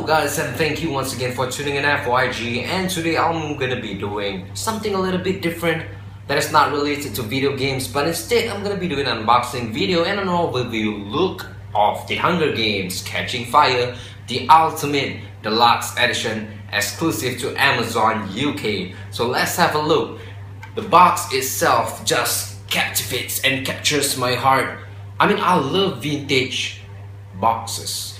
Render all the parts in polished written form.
Hello guys, and thank you once again for tuning in FYG, and today I'm gonna be doing something a little bit different that is not related to video games, but instead I'm gonna be doing an unboxing video and an overview look of the Hunger Games Catching Fire, the Ultimate Deluxe Edition exclusive to Amazon UK. So let's have a look. The box itself just captivates and captures my heart. I mean, I love vintage boxes.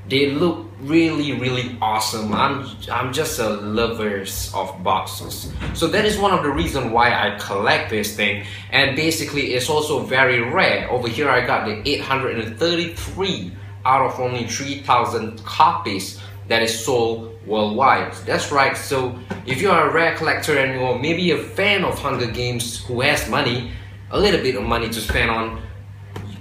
They look really awesome. I'm just a lover of boxes. So that is one of the reasons why I collect this thing. And basically it's also very rare. Over here I got the 833 out of only 3,000 copies that is sold worldwide. That's right. So if you are a rare collector and you're maybe a fan of Hunger Games who has money, a little bit of money to spend on,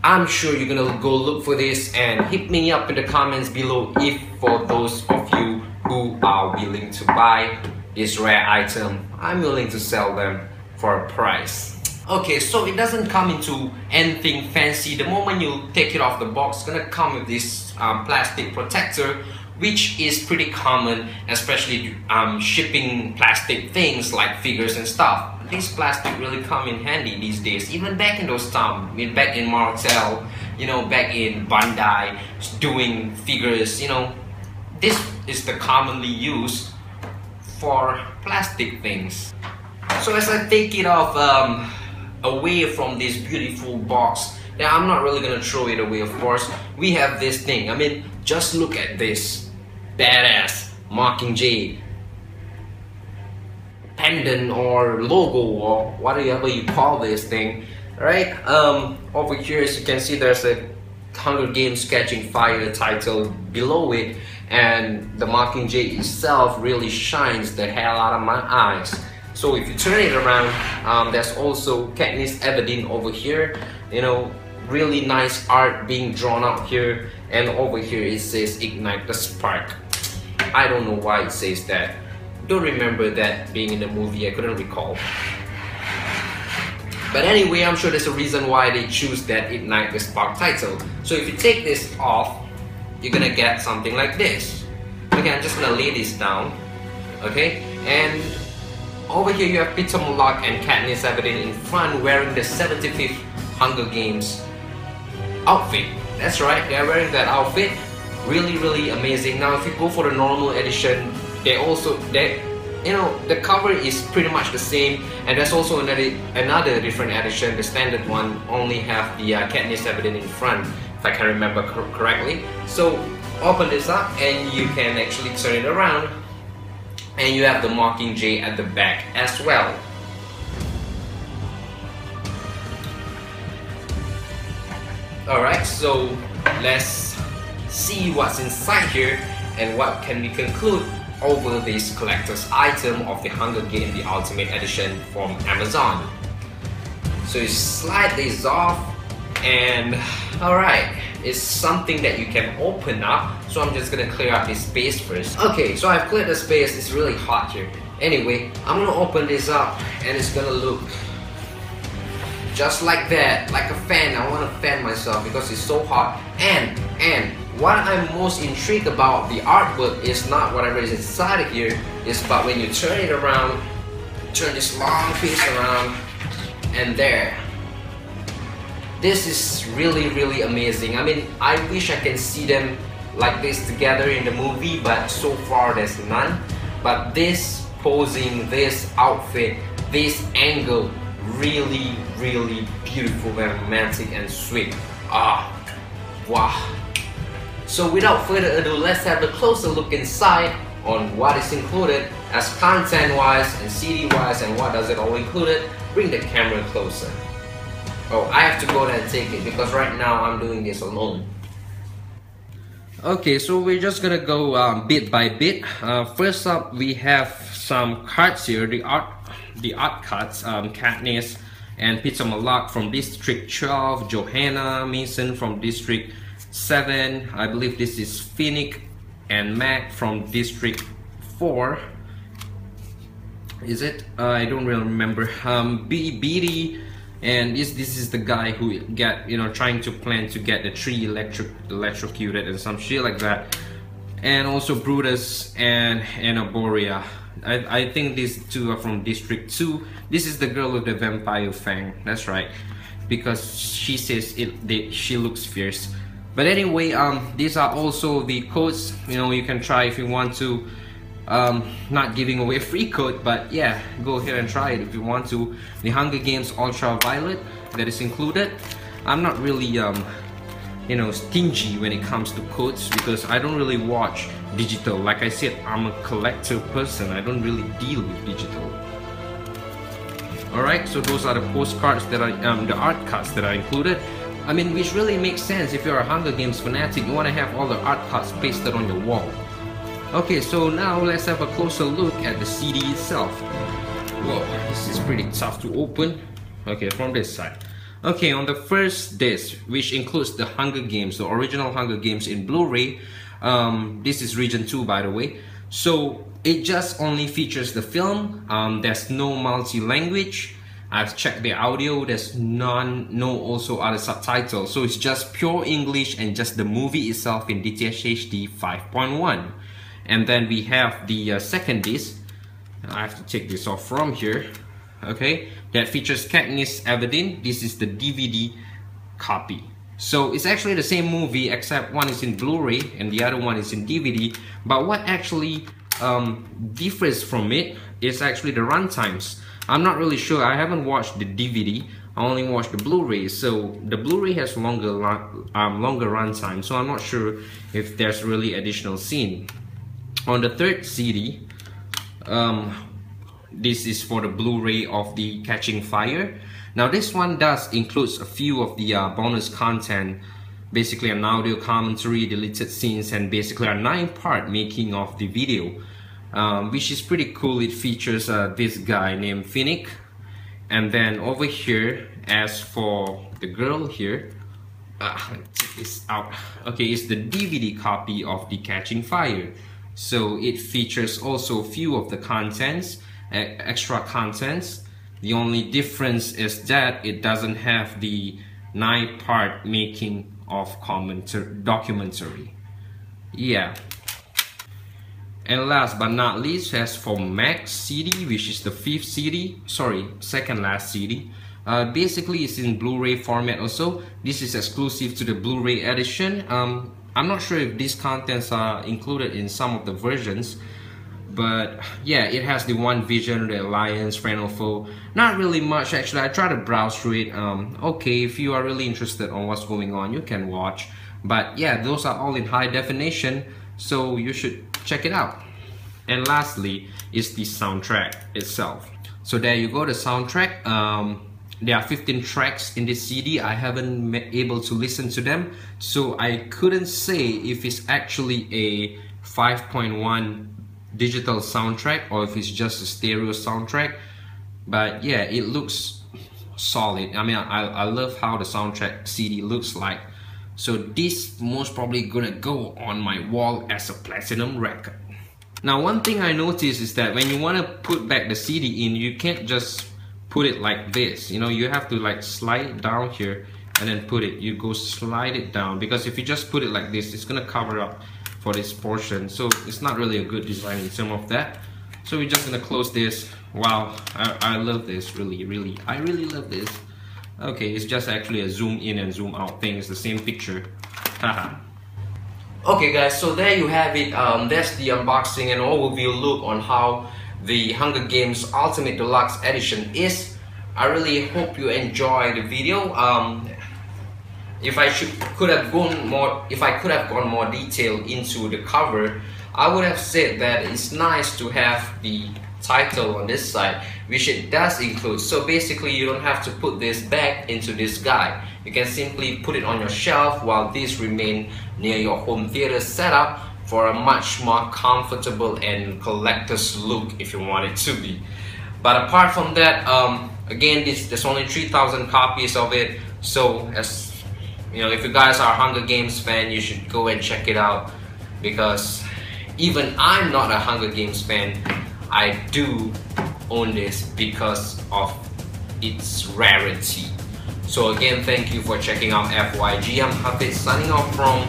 I'm sure you're gonna go look for this, and hit me up in the comments below if for those of you who are willing to buy this rare item, I'm willing to sell them for a price. Okay, so it doesn't come into anything fancy. The moment you take it off the box, it's gonna come with this plastic protector, which is pretty common, especially shipping plastic things like figures and stuff. These plastic really come in handy these days. Even back in those times, back in Martel, you know, back in Bandai, doing figures, you know, this is the commonly used for plastic things. So as I take it off away from this beautiful box, now I'm not really gonna throw it away, of course. We have this thing. I mean, just look at this badass Mockingjay pendant or logo or whatever you call this thing, right? Over here, as you can see, there's a Hunger Games Catching Fire title below it, and the Mockingjay itself really shines the hell out of my eyes. So if you turn it around, there's also Katniss Everdeen over here, you know, really nice art being drawn out here, and over here it says Ignite the Spark. I don't know why it says that. Don't remember that being in the movie, I couldn't recall. But anyway, I'm sure there's a reason why they choose that Ignite the Spark title. So if you take this off, you're gonna get something like this. Okay, I'm just gonna lay this down. Okay, and over here you have Peter Mullock and Katniss Everdeen in front wearing the 75th Hunger Games outfit. That's right, they're wearing that outfit. Really amazing. Now if you go for the normal edition, you know, the cover is pretty much the same, and there's also another different edition. The standard one only have the Katniss Everdeen in front, if I can remember correctly. So open this up and you can actually turn it around, and you have the Mockingjay at the back as well. Alright, so let's see what's inside here and what can we conclude over this collector's item of the Hunger Games, the Ultimate Edition from Amazon. So you slide this off, and alright, it's something that you can open up. So I'm just gonna clear out this space first. Okay, so I've cleared the space. It's really hot here. Anyway, I'm gonna open this up, and it's gonna look just like that, like a fan. I want to fan myself because it's so hot. And what I'm most intrigued about the artwork is not whatever is inside of here, is but when you turn it around, turn this long piece around, and there. This is really amazing. I mean, I wish I can see them like this together in the movie, but so far there's none. But this posing, this outfit, this angle, really beautiful and romantic and sweet. Wow. So without further ado, let's have a closer look inside on what is included as content wise and CD wise, and what does it all included. Bring the camera closer. Oh, I have to go there and take it because right now I'm doing this alone. Okay, so we're just gonna go bit by bit. First up, we have some cards here, the art cards. Katniss and Peter Mullock from District 12, Johanna Mason from District 7, I believe this is Finnick and Mac from District 4. Is it? I don't really remember. Beatty, and this is the guy who trying to plan to get the tree electrocuted and some shit like that. and also Brutus and Enoboria. I think these two are from District 2. This is the girl with the vampire fang, that's right, because she says she looks fierce. But anyway, these are also the codes. You know, you can try if you want to. Not giving away a free code, but yeah, go ahead and try it if you want to. The Hunger Games Ultraviolet, that is included. I'm not really you know, stingy when it comes to codes because I don't really watch digital. Like I said, I'm a collector person. I don't really deal with digital. Alright, so those are the postcards that are the art cards that are included. I mean, which really makes sense. If you're a Hunger Games fanatic, you want to have all the art cards pasted on your wall. Okay, so now let's have a closer look at the CD itself. Whoa, this is pretty tough to open. Okay, from this side. Okay, on the first disc, which includes the Hunger Games, the original Hunger Games in Blu-ray. This is region 2, by the way. So it just only features the film. There's no multi-language. I've checked the audio. There's no also other subtitles. So it's just pure English and just the movie itself in DTS HD 5.1. And then we have the second disc. I have to take this off from here. Okay, that features Katniss Everdeen. This is the DVD copy. So it's actually the same movie except one is in Blu-ray and the other one is in DVD. But what actually differs from it is actually the run times. I'm not really sure. I haven't watched the DVD. I only watched the Blu-ray. So the Blu-ray has longer run time. So I'm not sure if there's really additional scene. On the third CD, this is for the Blu-ray of the Catching Fire. Now this one does includes a few of the bonus content, basically an audio commentary, deleted scenes, and basically a 9-part making of the video, which is pretty cool. It features this guy named Finnick, and then over here, as for the girl here, let's take this out. Okay, it's the DVD copy of the Catching Fire. So it features also a few of the contents, extra contents. The only difference is that it doesn't have the 9-part making of documentary. Yeah. And last but not least, as for Max CD, which is the 5th CD, sorry, second last CD. Basically it's in Blu-ray format also. This is exclusive to the Blu-ray edition. I'm not sure if these contents are included in some of the versions, but yeah, it has the One Vision, the Alliance, Friend or Foe. Not really much actually. I tried to browse through it. Okay, if you are really interested on what's going on, you can watch. But yeah, those are all in high definition, so you should check it out. And lastly is the soundtrack itself. So there you go, the soundtrack. There are 15 tracks in this CD. I haven't been able to listen to them, so I couldn't say if it's actually a 5.1 digital soundtrack or if it's just a stereo soundtrack. But yeah, it looks solid. I mean, I love how the soundtrack CD looks like. So this most probably gonna go on my wall as a platinum record. Now one thing I noticed is that when you want to put back the CD in, you can't just put it like this, you know, you have to like slide it down here and then put it, you go slide it down, because if you just put it like this, it's gonna cover up for this portion, so it's not really a good design in terms of that. So we're just gonna close this. Wow, I love this, I really love this. Okay, it's just actually a zoom in and zoom out thing, it's the same picture. Haha. Okay guys, so there you have it. That's the unboxing and overview look on how the Hunger Games Ultimate Deluxe Edition is. I really hope you enjoy the video. If I could have gone more detail into the cover, I would have said that it's nice to have the title on this side, which it does include. So basically you don't have to put this back into this guide. You can simply put it on your shelf while these remain near your home theater setup for a much more comfortable and collector's look if you want it to be. But apart from that, again, there's only 3,000 copies of it. So as you know, if you guys are a Hunger Games fan, you should go and check it out, because even I'm not a Hunger Games fan, I do own this because of its rarity. So again, thank you for checking out FYG. I'm Hafiz signing off from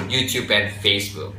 YouTube and Facebook.